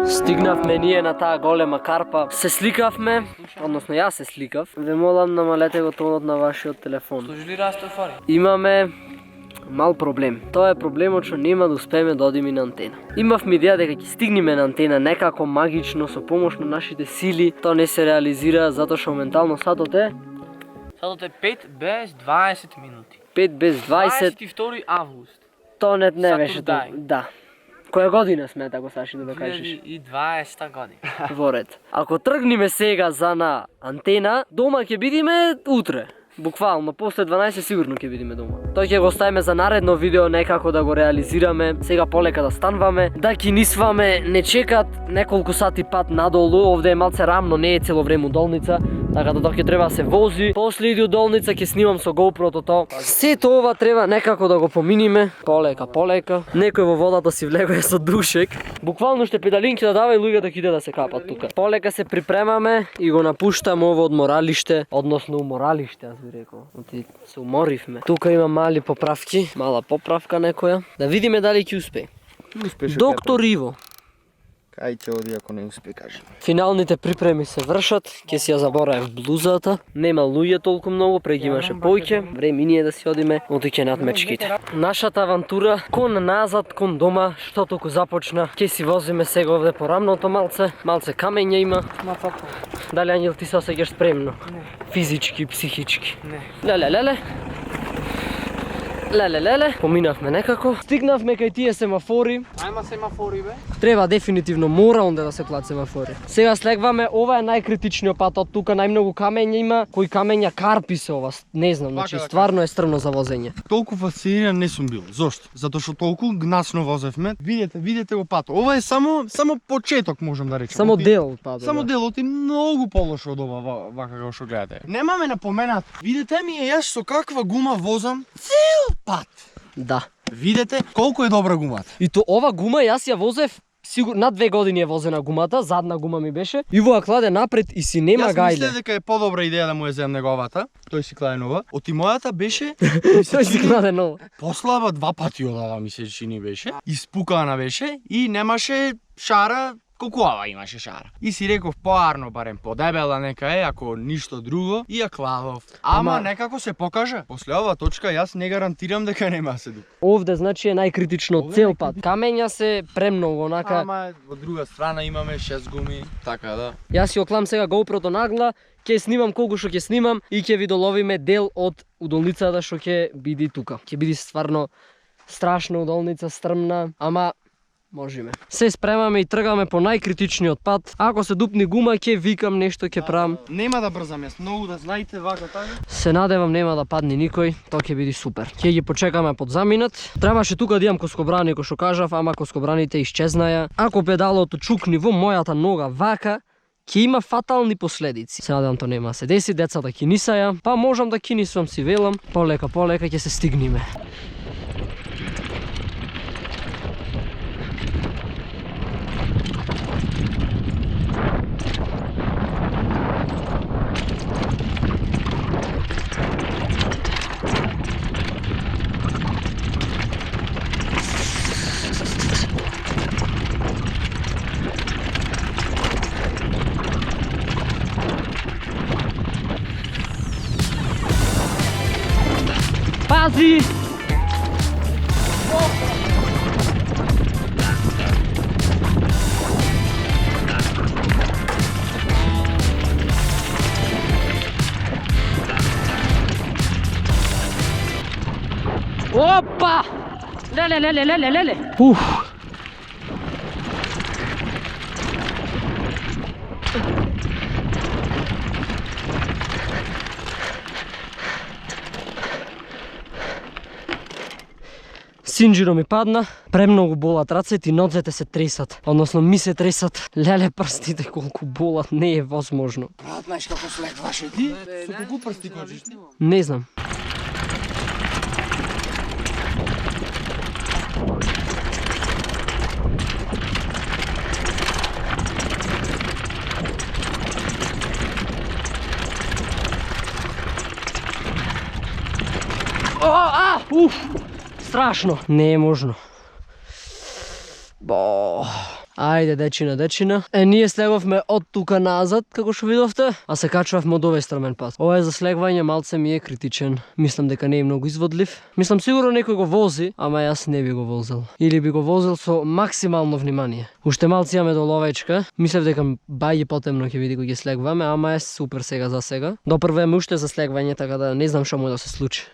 Стигнавме ние на таа голема карпа. Се сликавме, односно јас се сликав. Ве молам намалете го тонот на вашиот телефон. Служи ли Растафари? Имаме мал проблем. Тоа е проблемот што нема да успееме да одиме на антена. Имавме идеја дека ќе стигнеме на антена некако магично со помош на нашите сили. Тоа не се реализира затоа што моментално сатот е 5 без 20 минути. 5 без 20. 22 август. Тоа не беше тоа. Saturday. Да. Која година смета го Саши да кажеш? 2020 година. Во ред. Ако тргнеме сега за на антена, дома ќе бидеме утре. Буквално, после 12 сигурно ќе бидеме дома. Тој ќе го оставиме за наредно видео некако да го реализираме. Сега полека да станваме, да кинисваме, не чекат неколку сати пат надолу. Овде е малце рамно, не е цело време удолница. Така да ќе треба да се вози. После иди удолница ќе снимам со GoPro-то тоа. Сето ова треба некако да го поминиме. Полека, полека. Некој во водата си влегува со душек. Буквално ще педалинки да дава и луѓето ќе иде да се капат тука. Полека се припремаме и го напуштаме ово одморалиште, односно уморалиште, аз би рекол. Се уморивме. Тука има мали поправки, мала поправка некоја. Да видиме дали ќе успее. Доктор Иво. Кај ќе оди ако не успе, кажи. Финалните припреми се вршат, ќе си ја заборавив блузата. Нема луѓе толку многу, преги имаше појќе. Време ние да си одиме, отиќе над мечките. Нашата авантура кон назад, кон дома, што толку започна. Ќе си возиме сега овде по рамното малце камења има. Дали Ангел ти се осеќаш спремно? Не. Физички, психички? Не. Леле. Поминавме некако. Стигнавме кај тие семафори. Ајма семафори бе. Треба дефинитивно мора онде да се клат семафори. Сега слегваме, ова е најкритичниот пат, од тука најмногу камења има, кои камења карпи се ова, не знам, значи стварно е стрмно за возење. Толку фасциниран не сум бил. Зошто? Затоа што толку гнасно возевме. Видете го пат. Ова е само почеток, можам да речам. Само дел од патот. Само делот е многу полошо од ова вака како што гледате. Немаме напоменат. Видете ми јас со каква гума возам цел пат. Да. Видете колку е добра гумата. И то ова гума јас ја возев сигурно над 2 години е возена гумата, задна гума ми беше. И во кладе напред и си нема гајле. Јас мислев дека е подобра идеја да му ја земам неговата. Тој си кладе нова. Оти мојата беше Тој си кладе нова. послаба 2 пати од ова ми се чини беше. Испукана беше и немаше шара. Колку ова имаше шара. И си реков поарно, барем подебела нека е, ако ништо друго, и ја кладов. Ама некако се покажа. После ова точка јас не гарантирам дека нема се дук. Овде значи е најкритично цел пат. Камења се премногу онака. Ама од друга страна имаме 6 гуми, така да. Јас си оклам сега GoPro-то нагла, ќе снимам колку што ќе снимам и ќе ви доловиме дел од удолницата што ќе биде тука. Ќе биде стварно страшна удолница, стрмна, ама можеме. Се спремаме и тргаме по најкритичниот пат. Ако се дупни гума, ќе викам нешто, ќе правам. Нема да брзам јас, многу да знаете вака така. Се надевам нема да падне никој, тоа ќе биде супер. Ќе ги почекаме под заминат. Требаше тука да имам коскобрани, кој што кажав, ама коскобраните исчезнаја. Ако педалот чукни во мојата нога вака, ќе има фатални последици. Се надевам тоа нема да се деси, децата кинисаја, па можам да кинисвам си велам. Полека ќе се стигнеме. Пази! Опа! Леле! Уф! Синџиро ми падна, премногу болат рацете и ноцете се тресат. Односно ми се тресат. Леле, прстите колку болат, не е возможно. Брат, знаеш како слегваше ти? Со колку прсти кочиш? Не знам. Страшно. Не е можно. Ајде, дечина. Ние слеговме од тука назад, како што видовте, а се качувавме од овој страмен пат. Ова за слегвање малце ми е критичен. Мислам дека не е многу изводлив. Мислам сигурно некој го вози, ама јас не би го возел. Или би го возел со максимално внимание. Уште малце имаме до ловечка. Мислев дека баје потемно ќе види кога ги слегваме, ама е супер сега за сега. До првеме уште за слегвање, така да не знам што може да се случи.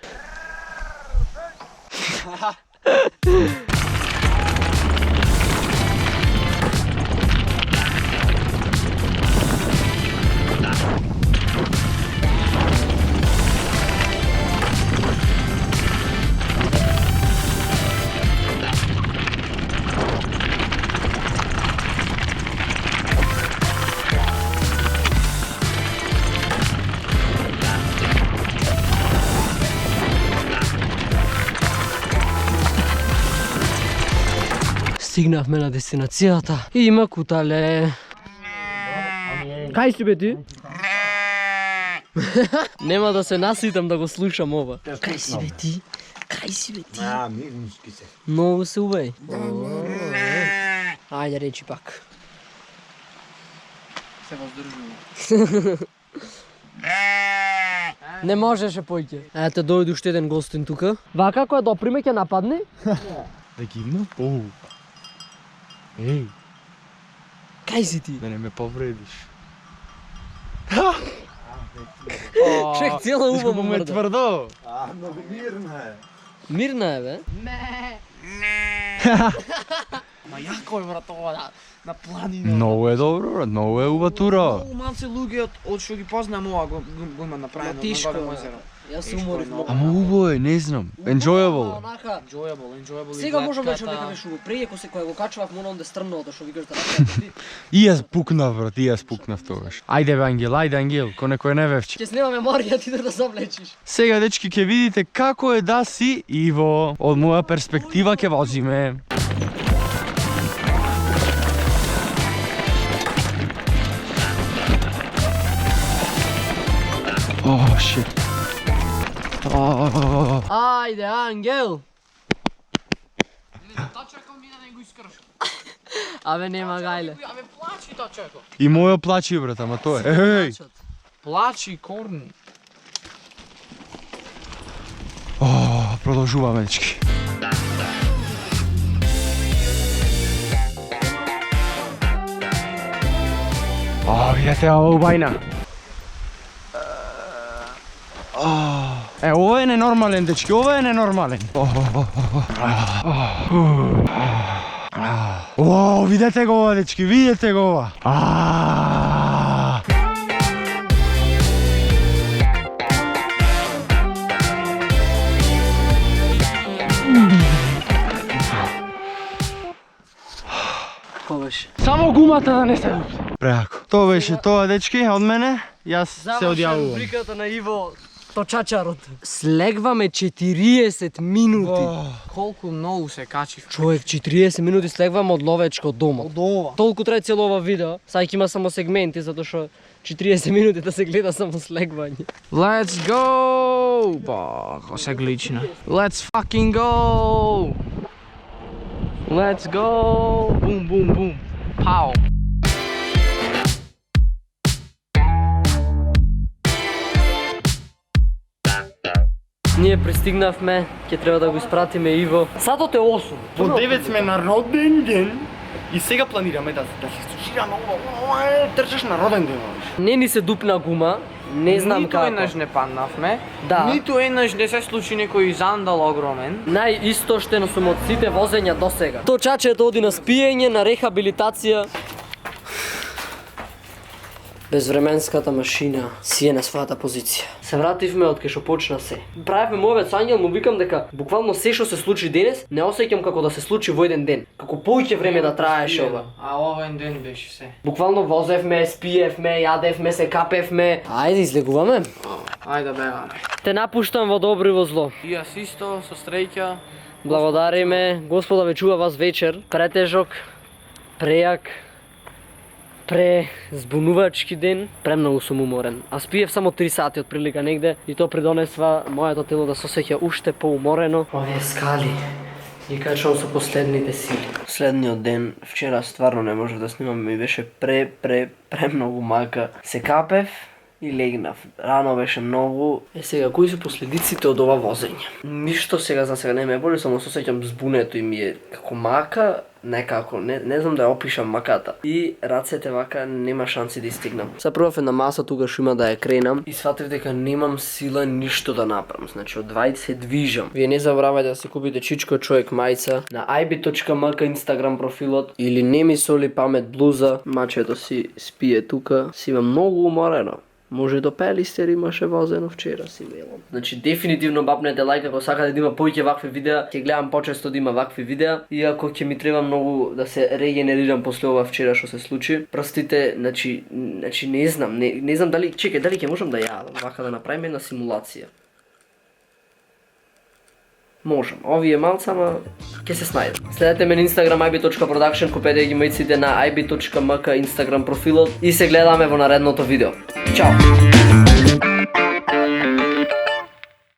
Стигнавме на дестинацијата. И има кутале. Кај си бе ти? Нема да се наситам да го слушам ова. Кај си бе ти? Мирнички се. Многу се убај. Ајде речи пак. Се воздржувам. Не можеше поќе. Ете дојде уште еден гостин тука. Вака која доприме ќе нападне? Да кивна? Еј, Кај си ти? да не ме повредиш. Чек, цела уба му ме мрда. тврдо. Много мирна е. Мирна е, бе. Ма јако е брат ова на планина. Многу е добро, брат, многу е уба тура. Многу малце луѓе од што ги познам ова го има направено Тишко, на Големо езеро. Јас се уморив многу. Ама убаво е, не знам. Enjoyable. Онака, Enjoyable. сега можам да човека беше убаво. Преје кога го качував му на онде стрмното што викаш да направи ти. И јас пукнав, брат, и јас пукнав тогаш. Ајде бе, Ангел, ко некој невевче. Ќе снима меморија ти да завлечиш. Сега, дечки, ќе видите како е да си Иво. Од моја перспектива ќе возиме. О, шит. Ајде, Ангел. Тачако ми да не го искрш. Абе, нема гајле. Абе плачи тачако. И моја плачи, брат, ама тоа е. Еј! Плачи корни. О, продолжуваме, дечки. О, видете ова убајна. Ова е ненормален, дечки, ова е ненормален. О, видете го ова, дечки, видете го ова. Ко беше? Само гумата да не се лупи. Преако. Тоа беше тоа, дечки, од мене. Јас се одјавувам. рубриката на Иво Точачарот. Слегваме 40 минути. Колку многу се качив. Човек, 40 минути слегваме од ловечка од дома. Од ова. Толку трае цело ова видео. Сега ќе има само сегменти, затоа што 40 минути да се гледа само слегвање. Let's go! Ба, како се глична. Let's fucking go! Let's go! Бум, бум, бум. Пау! Ние пристигнавме, ќе треба да го испратиме Иво. Сатот е 8. Во 9 сме на роден ден и сега планираме да се сушираме ова трчаш на роден ден. Не ни се дупна гума, не знам Ниту како. еднаш не паднавме. Да. Ниту еднаш не се случи некој зандал огромен. Најистоштено сум од сите возења до сега. То чачето оди на спиење, на рехабилитација. Безвременската машина си е на својата позиција. Се вративме од кај што почна се. Правевме мовет со Ангел, му викам дека буквално се што се случи денес, не осеќам како да се случи во еден ден. Како поиќе време да траеше ова. А овен ден беше се. Буквално возевме, спиевме, јадевме, се капевме. Ајде, излегуваме. Ајде бегаме. Те напуштам во добро и во зло. И јас исто со среќа. Благодариме, Господа ве чува вас вечер. Претежок, прејак, збунувачки ден, премногу сум уморен. А спиев само 3 сати од прилика негде и тоа придонесва моето тело да се осеќа уште поуморено. Овие скали И качвам со последните сили. Следниот ден, вчера стварно не можев да снимам, ми беше премногу мака. Се капев и легнав. Рано беше многу. Сега, кои се последиците од ова возење? Ништо сега за сега не ме боли, само се осеќам збунето и ми е како мака, некако, не знам да ја опишам маката. И рацете вака нема шанси да истигнам. Са првав една маса тугаш има да ја кренам и сватив дека немам сила ништо да направам. Значи од 20 се движам. Вие не забравајте да се купите Чичко човек мајца на ib.mk Instagram профилот или не ми соли памет блуза. Мачето си спие тука, си има многу уморено. Може до Пелистер имаше возено вчера си мелам. Значи дефинитивно бапнете лајк ако сакате да има повеќе вакви видеа, ќе гледам почесто да има вакви видеа, иако ќе ми треба многу да се регенерирам после ова вчера што се случи. Простите, значи не знам, не знам дали ќе можам да јадам, вака да направиме една симулација. Можам. Овие малца, ама ќе се снајдам. Следете ме на Instagram ib.production, купете ги мајците на ib.mk Instagram профилот и се гледаме во наредното видео. Чао!